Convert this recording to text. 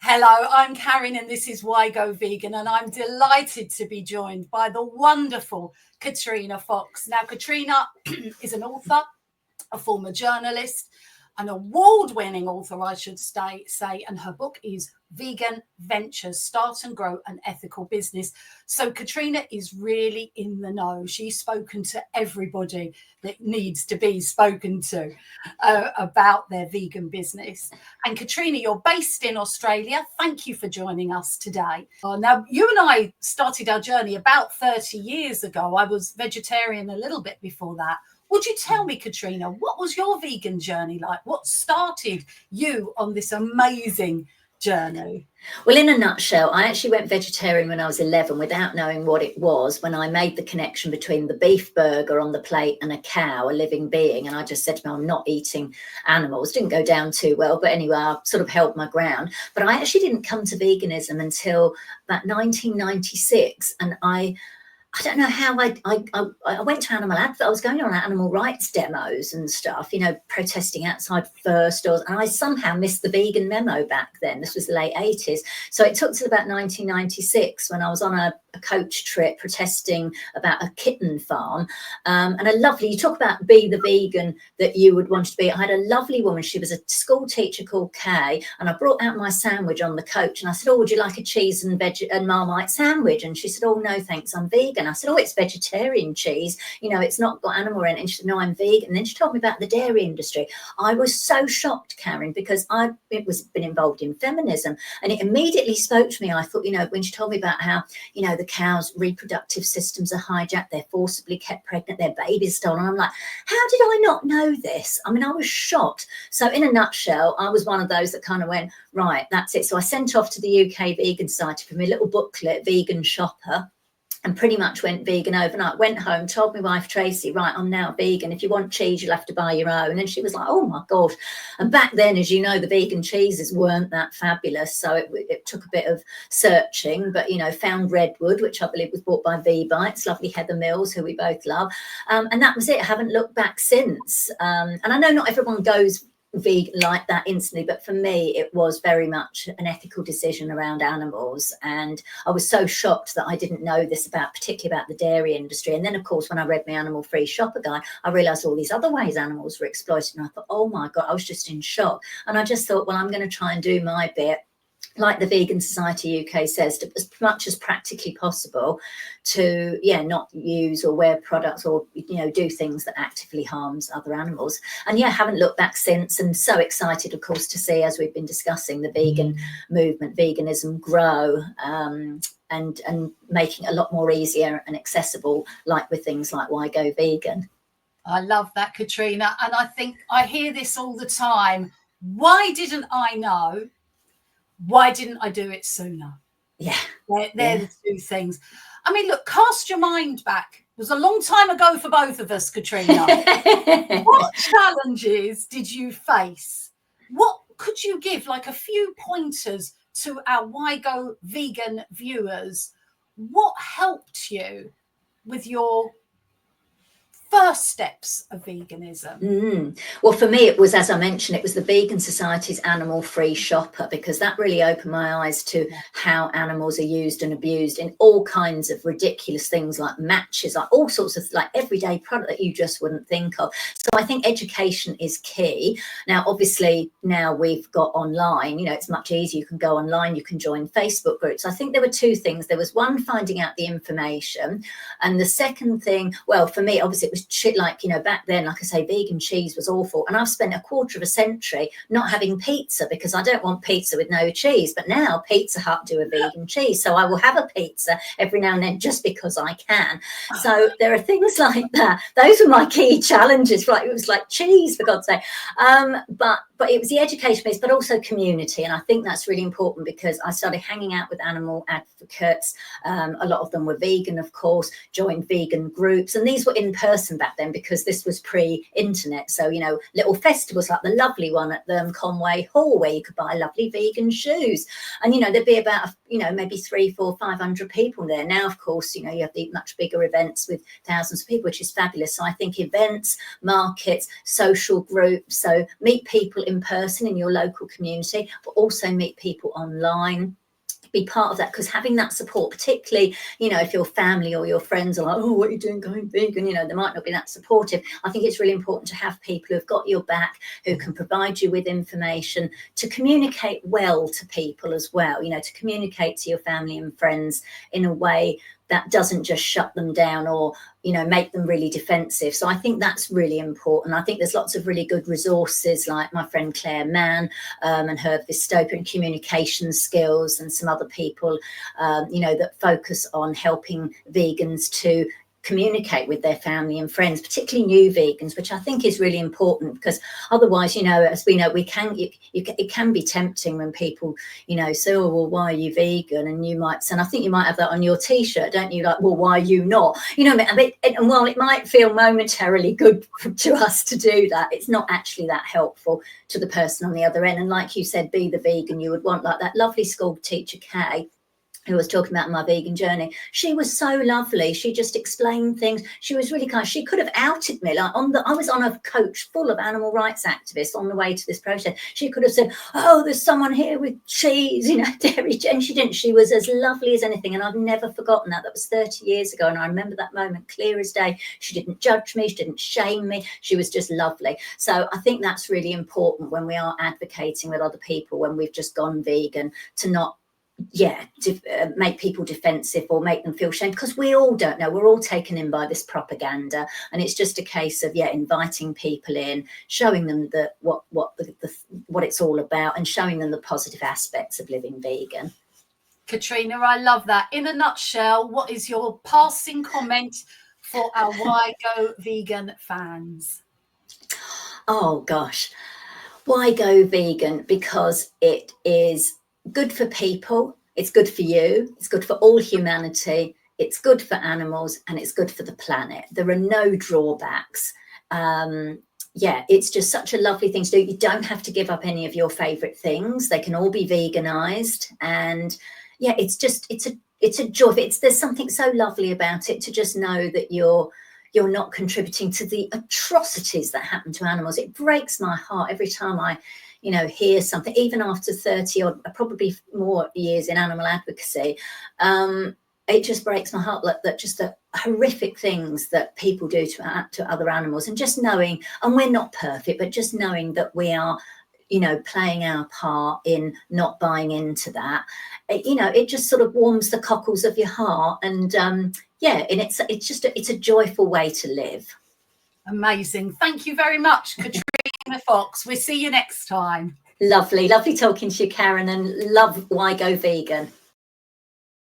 Hello, I'm Karin and this is Why Go Vegan, and I'm delighted to be joined by the wonderful Katrina Fox. Now, Katrina is an author, a former journalist, an award-winning author, I should say, and her book is Vegan Ventures, Start and Grow an Ethical Business. So Katrina is really in the know. She's spoken to everybody that needs to be spoken to about their vegan business. And Katrina, you're based in Australia. Thank you for joining us today. Now, you and I started our journey about 30 years ago. I was vegetarian a little bit before that. Would you tell me, Katrina, what was your vegan journey like? What started you on this amazing journey? Well, in a nutshell, I actually went vegetarian when I was 11 without knowing what it was, when I made the connection between the beef burger on the plate and a cow, a living being. And I just said to me, I'm not eating animals. Didn't go down too well. But anyway, I sort of held my ground. But I actually didn't come to veganism until about 1996. And I don't know how I went to animal advert. I was going on animal rights demos and stuff, you know, protesting outside fur stores. And I somehow missed the vegan memo back then. This was the late 80s. So it took till about 1996 when I was on a coach trip protesting about a kitten farm. And you talk about be the vegan that you would want to be. I had a lovely woman. She was a school teacher called Kay. And I brought out my sandwich on the coach. And I said, oh, would you like a cheese and Marmite sandwich? And she said, oh, no, thanks. I'm vegan. I said, oh, it's vegetarian cheese. You know, it's not got animal in it. And she said, no, I'm vegan. And then she told me about the dairy industry. I was so shocked, Karin, because been involved in feminism. And it immediately spoke to me. I thought, you know, when she told me about how, you know, the cows' reproductive systems are hijacked, they're forcibly kept pregnant, their babies stolen. I'm like, how did I not know this? I mean, I was shocked. So in a nutshell, I was one of those that kind of went, right, that's it. So I sent off to the UK Vegan Society for my little booklet, Vegan Shopper, and pretty much went vegan overnight. Went home, told my wife Tracy, right, I'm now vegan. If you want cheese, you'll have to buy your own. And she was like, oh my God. And back then, as you know, the vegan cheeses weren't that fabulous. So it took a bit of searching, but, you know, found Redwood, which I believe was bought by V-Bites, lovely Heather Mills, who we both love. And that was it. I haven't looked back since. And I know not everyone goes vegan like that instantly, but for me it was very much an ethical decision around animals. And I was so shocked that I didn't know this particularly about the dairy industry. And then of course when I read my Animal Free Shopper guide, I realized all these other ways animals were exploited, and I thought, oh my God, I was just in shock. And I just thought, well, I'm going to try and do my bit, like the Vegan Society UK says, to, as much as practically possible, to not use or wear products or, you know, do things that actively harms other animals. And haven't looked back since, and so excited, of course, to see, as we've been discussing, the vegan movement, veganism grow, and making it a lot more easier and accessible, like with things like Why Go Vegan. I love that, Katrina. And I think I hear this all the time. Why didn't I know? Why didn't I do it sooner? Yeah. They're the two things. I mean, look, cast your mind back. It was a long time ago for both of us, Katrina. What challenges did you face? What could you give, like a few pointers to our Why Go Vegan viewers? What helped you with your first steps of veganism? Well, for me, it was, as I mentioned, it was the Vegan Society's Animal Free Shopper, because that really opened my eyes to how animals are used and abused in all kinds of ridiculous things, like matches, like all sorts of like everyday product that you just wouldn't think of. So I think education is key. Now, obviously, now we've got online, you know, it's much easier. You can go online, you can join Facebook groups. I think there were two things. There was one, finding out the information. And the second thing, well, for me, obviously, it was shit, like, you know, back then, like I say, vegan cheese was awful. And I've spent a quarter of a century not having pizza because I don't want pizza with no cheese. But now Pizza Hut do a vegan cheese. So I will have a pizza every now and then just because I can. So there are things like that. Those were my key challenges. Right? It was like cheese, for God's sake. But it was the education piece, but also community. And I think that's really important, because I started hanging out with animal advocates. A lot of them were vegan, of course, joined vegan groups. And these were in person back then, because this was pre-internet. So, you know, little festivals like the lovely one at the Conway Hall, where you could buy lovely vegan shoes. And, you know, there'd be about, you know, maybe 300, 400, 500 people there. Now, of course, you know, you have the much bigger events with thousands of people, which is fabulous. So I think events, markets, social groups, so meet people in person in your local community, but also meet people online. Be part of that, because having that support, particularly, you know, if your family or your friends are like, oh, what are you doing going vegan, you know, they might not be that supportive. I think it's really important to have people who've got your back, who can provide you with information, to communicate well to people as well, you know, to communicate to your family and friends in a way that doesn't just shut them down or, you know, make them really defensive. So I think that's really important. I think there's lots of really good resources, like my friend Claire Mann and her dystopian communication skills, and some other people, you know, that focus on helping vegans to communicate with their family and friends, particularly new vegans, which I think is really important, because otherwise, you know, as we know, it can be tempting when people, you know, say, oh, well, why are you vegan? And you might say, and I think you might have that on your t-shirt, don't you? Like, well, why are you not? You know, and while it might feel momentarily good to us to do that, it's not actually that helpful to the person on the other end. And like you said, be the vegan you would want. Like that lovely school teacher, Kay, who was talking about my vegan journey. She was so lovely. She just explained things. She was really kind. She could have outed me. Like I was on a coach full of animal rights activists on the way to this protest. She could have said, oh, there's someone here with cheese, you know, dairy. And she didn't. She was as lovely as anything. And I've never forgotten that. That was 30 years ago. And I remember that moment clear as day. She didn't judge me. She didn't shame me. She was just lovely. So I think that's really important when we are advocating with other people, when we've just gone vegan, to not make people defensive or make them feel shame, because we all don't know. We're all taken in by this propaganda, and it's just a case of inviting people in, showing them what it's all about, and showing them the positive aspects of living vegan. Katrina, I love that. In a nutshell, what is your passing comment for our Why Go Vegan fans? Oh gosh, why go vegan? Because it is good for people, it's good for you, it's good for all humanity, it's good for animals, and it's good for the planet. There are no drawbacks. It's just such a lovely thing to do. You don't have to give up any of your favorite things. They can all be veganized. And it's a joy. There's something so lovely about it, to just know that you're not contributing to the atrocities that happen to animals. It breaks my heart every time I hear something, even after 30 or probably more years in animal advocacy. It just breaks my heart that just the horrific things that people do to other animals, and just knowing, and we're not perfect, but just knowing that we are, playing our part in not buying into that. It just sort of warms the cockles of your heart, and and it's a joyful way to live. Amazing. Thank you very much, Katrina Fox. We'll see you next time. Lovely talking to you, Karin, and love Why Go Vegan.